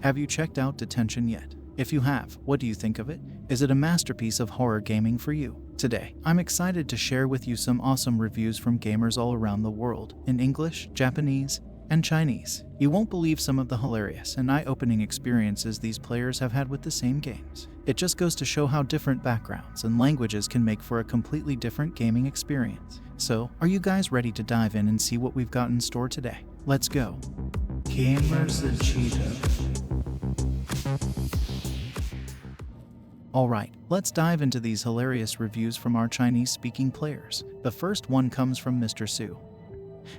Have you checked out Detention yet? If you have, what do you think of it? Is it a masterpiece of horror gaming for you? Today, I'm excited to share with you some awesome reviews from gamers all around the world, in English, Japanese, and Chinese. You won't believe some of the hilarious and eye-opening experiences these players have had with the same games. It just goes to show how different backgrounds and languages can make for a completely different gaming experience. So, are you guys ready to dive in and see what we've got in store today? Let's go. Gamers and Cheetah. Alright, let's dive into these hilarious reviews from our Chinese-speaking players. The first one comes from Mr. Su,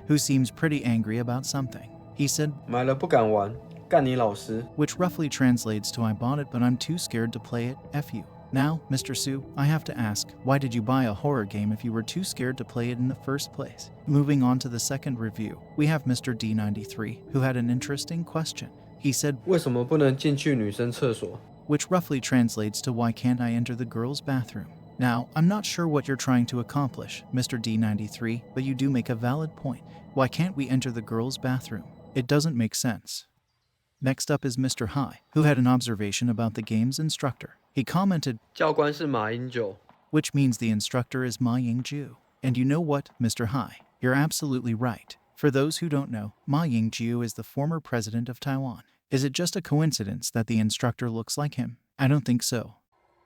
who seems pretty angry about something. He said, 买了不敢玩，干你老师. which roughly translates to I bought it but I'm too scared to play it, F you. Now, Mr. Su, I have to ask, why did you buy a horror game if you were too scared to play it in the first place? Moving on to the second review, we have Mr. D93, who had an interesting question. He said, 为什么不能进去女生厕所? which roughly translates to why can't I enter the girls' bathroom? Now, I'm not sure what you're trying to accomplish, Mr. D93, but you do make a valid point. Why can't we enter the girls' bathroom? It doesn't make sense. Next up is Mr. Hai, who had an observation about the game's instructor. He commented, 教官是马英九. which means the instructor is Ma Ying-ju. And you know what, Mr. Hai? You're absolutely right. For those who don't know, Ma Ying-ju is the former president of Taiwan. Is it just a coincidence that the instructor looks like him? I don't think so.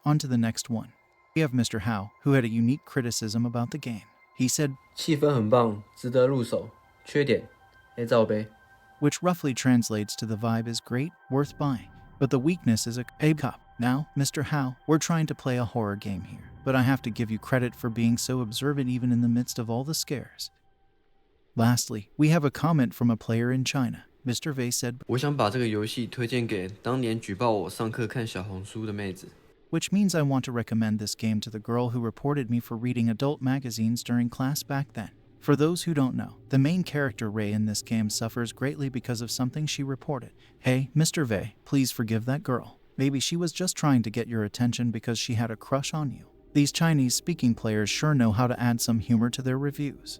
On to the next one. We have Mr. Hao, who had a unique criticism about the game. He said, 气氛很棒，值得入手。缺点，黑罩杯. which roughly translates to the vibe is great, worth buying, but the weakness is a cup. Now, Mr. Hao, we're trying to play a horror game here, but I have to give you credit for being so observant even in the midst of all the scares. Lastly, we have a comment from a player in China. Mr. Vei said, 我想把这个游戏推荐给当年举报我上课看小红书的妹子. which means I want to recommend this game to the girl who reported me for reading adult magazines during class back then. For those who don't know, the main character Ray in this game suffers greatly because of something she reported. Hey, Mr. Vei, please forgive that girl. Maybe she was just trying to get your attention because she had a crush on you. These Chinese-speaking players sure know how to add some humor to their reviews.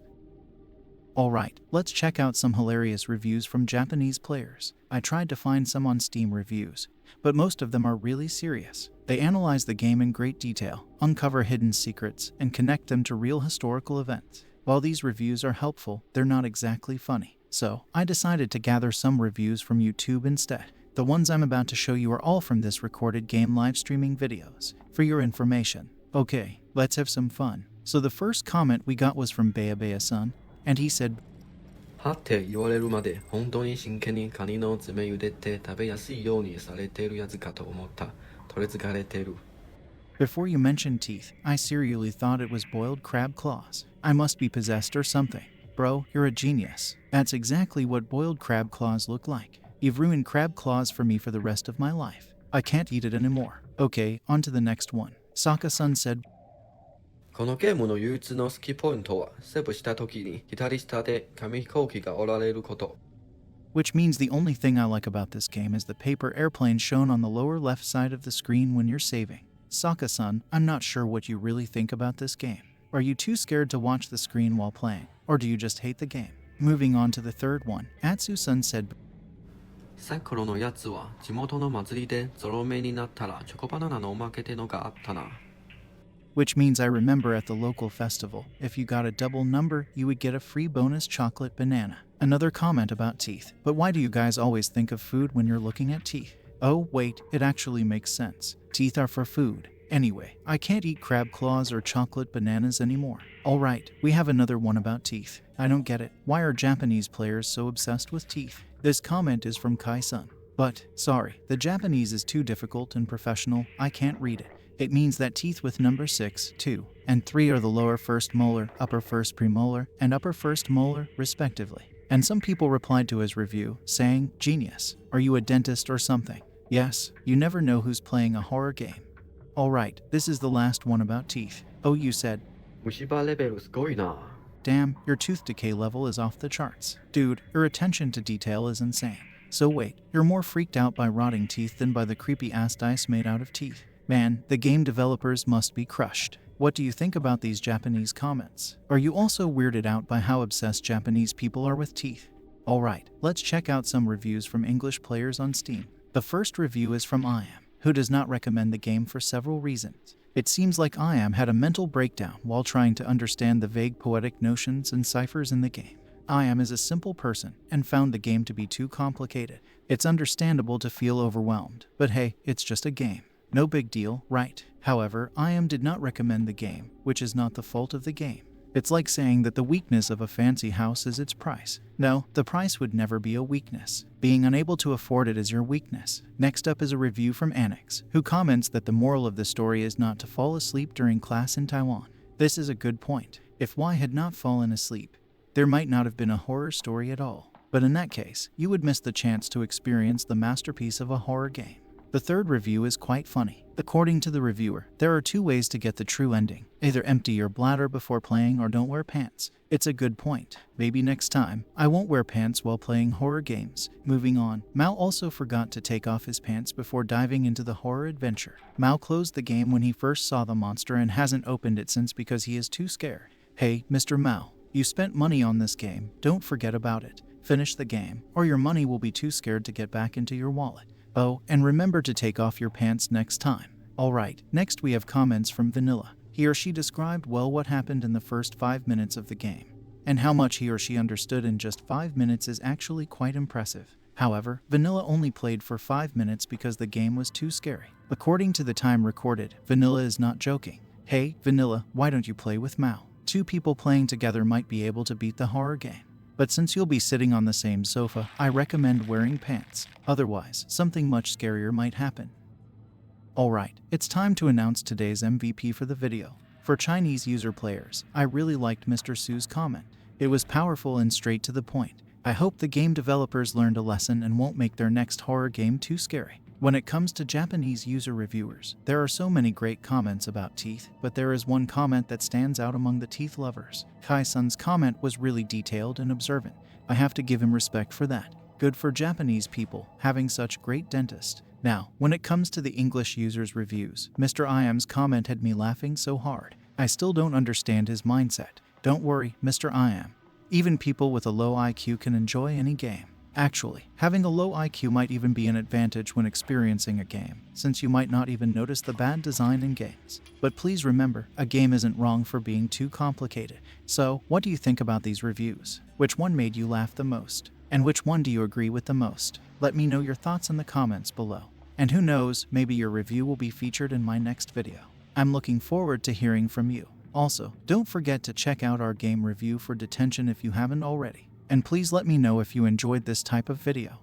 Alright, let's check out some hilarious reviews from Japanese players. I tried to find some on Steam reviews, but most of them are really serious. They analyze the game in great detail, uncover hidden secrets, and connect them to real historical events. While these reviews are helpful, they're not exactly funny. So, I decided to gather some reviews from YouTube instead. The ones I'm about to show you are all from this recorded game live streaming videos. For your information. Okay, let's have some fun. So the first comment we got was from Bea-Bea-san, and he said, はって言われるまで本当に真剣にカニの爪茹でて食べやすいようにされてるやつかと思った。取り憑かれてる. Before you mentioned teeth, I seriously thought it was boiled crab claws. I must be possessed or something. Bro, you're a genius. That's exactly what boiled crab claws look like. You've ruined crab claws for me for the rest of my life. I can't eat it anymore. Okay, on to the next one. Saka-san said, このゲームの唯一の好きポイントはセーブした時に左下で紙飛行機がおられること. which means the only thing I like about this game is the paper airplane shown on the lower left side of the screen when you're saving. Saka-san, I'm not sure what you really think about this game. Are you too scared to watch the screen while playing, or do you just hate the game? Moving on to the third one, Atsu-san said, サイコロのやつは地元の祭りでゾロ目になったらチョコバナナのおまけってのがあったな. which means I remember at the local festival, if you got a double number, you would get a free bonus chocolate banana. Another comment about teeth. But why do you guys always think of food when you're looking at teeth? Oh, wait, it actually makes sense. Teeth are for food. Anyway, I can't eat crab claws or chocolate bananas anymore. Alright, we have another one about teeth. I don't get it. Why are Japanese players so obsessed with teeth? This comment is from Kai-san. But, sorry, the Japanese is too difficult and professional, I can't read it. It means that teeth with number 6, 2, and 3 are the lower first molar, upper first premolar, and upper first molar, respectively. And some people replied to his review, saying, genius, are you a dentist or something? Yes, you never know who's playing a horror game. Alright, this is the last one about teeth. Oh, you said, 虫歯レベルすごいな. damn, your tooth decay level is off the charts. Dude, your attention to detail is insane. So wait, you're more freaked out by rotting teeth than by the creepy-ass dice made out of teeth. Man, the game developers must be crushed. What do you think about these Japanese comments? Are you also weirded out by how obsessed Japanese people are with teeth? Alright, let's check out some reviews from English players on Steam. The first review is from IAM, who does not recommend the game for several reasons. It seems like IAM had a mental breakdown while trying to understand the vague poetic notions and ciphers in the game. IAM is a simple person and found the game to be too complicated. It's understandable to feel overwhelmed, but hey, it's just a game. No big deal, right? However, IAM did not recommend the game, which is not the fault of the game. It's like saying that the weakness of a fancy house is its price. No, the price would never be a weakness. Being unable to afford it is your weakness. Next up is a review from Annex, who comments that the moral of the story is not to fall asleep during class in Taiwan. This is a good point. If Y had not fallen asleep, there might not have been a horror story at all. But in that case, you would miss the chance to experience the masterpiece of a horror game. The third review is quite funny. According to the reviewer, there are 2 ways to get the true ending. Either empty your bladder before playing or don't wear pants. It's a good point. Maybe next time, I won't wear pants while playing horror games. Moving on, Mao also forgot to take off his pants before diving into the horror adventure. Mao closed the game when he first saw the monster and hasn't opened it since because he is too scared. Hey, Mr. Mao, you spent money on this game. Don't forget about it. Finish the game, or your money will be too scared to get back into your wallet. Oh, and remember to take off your pants next time. Alright, next we have comments from Vanilla. He or she described well what happened in the first 5 minutes of the game. And how much he or she understood in just 5 minutes is actually quite impressive. However, Vanilla only played for 5 minutes because the game was too scary. According to the time recorded, Vanilla is not joking. Hey, Vanilla, why don't you play with Mao? 2 people playing together might be able to beat the horror game. But since you'll be sitting on the same sofa, I recommend wearing pants. Otherwise, something much scarier might happen. Alright, it's time to announce today's MVP for the video. For Chinese user players, I really liked Mr. Su's comment. It was powerful and straight to the point. I hope the game developers learned a lesson and won't make their next horror game too scary. When it comes to Japanese user reviewers, there are so many great comments about teeth, but there is one comment that stands out among the teeth lovers. Kai-sun's comment was really detailed and observant. I have to give him respect for that. Good for Japanese people having such great dentists. Now, when it comes to the English users' reviews, Mr. IAM's comment had me laughing so hard. I still don't understand his mindset. Don't worry, Mr. IAM. Even people with a low IQ can enjoy any game. Actually, having a low IQ might even be an advantage when experiencing a game, since you might not even notice the bad design in games. But please remember, a game isn't wrong for being too complicated. So, what do you think about these reviews? Which one made you laugh the most? And which one do you agree with the most? Let me know your thoughts in the comments below. And who knows, maybe your review will be featured in my next video. I'm looking forward to hearing from you. Also, don't forget to check out our game review for Detention if you haven't already. And please let me know if you enjoyed this type of video.